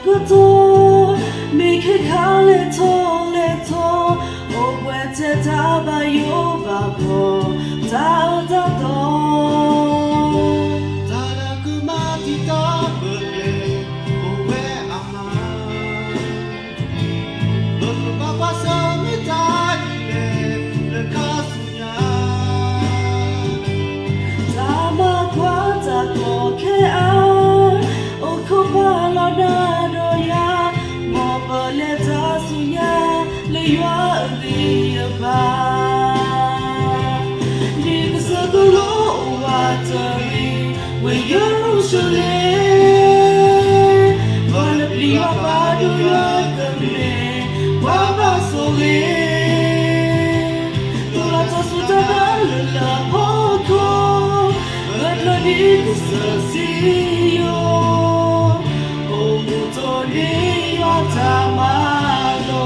Sokoto, make a call little, oh, where to taba yo babo, ta da do. Tarakumati tabele, oh, where am I? Look, Papa, so me tired, the casunya. Tama quata coke oh, copala da ya, mobileta suya, le yua the aba. Dig circle watery, where you're usually. Volably about your company, Baba Soli. Tulata Sutabala Poco, but no need to see you. Oh, Mutoni, your tamalo.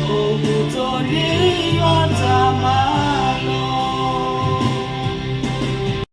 Oh,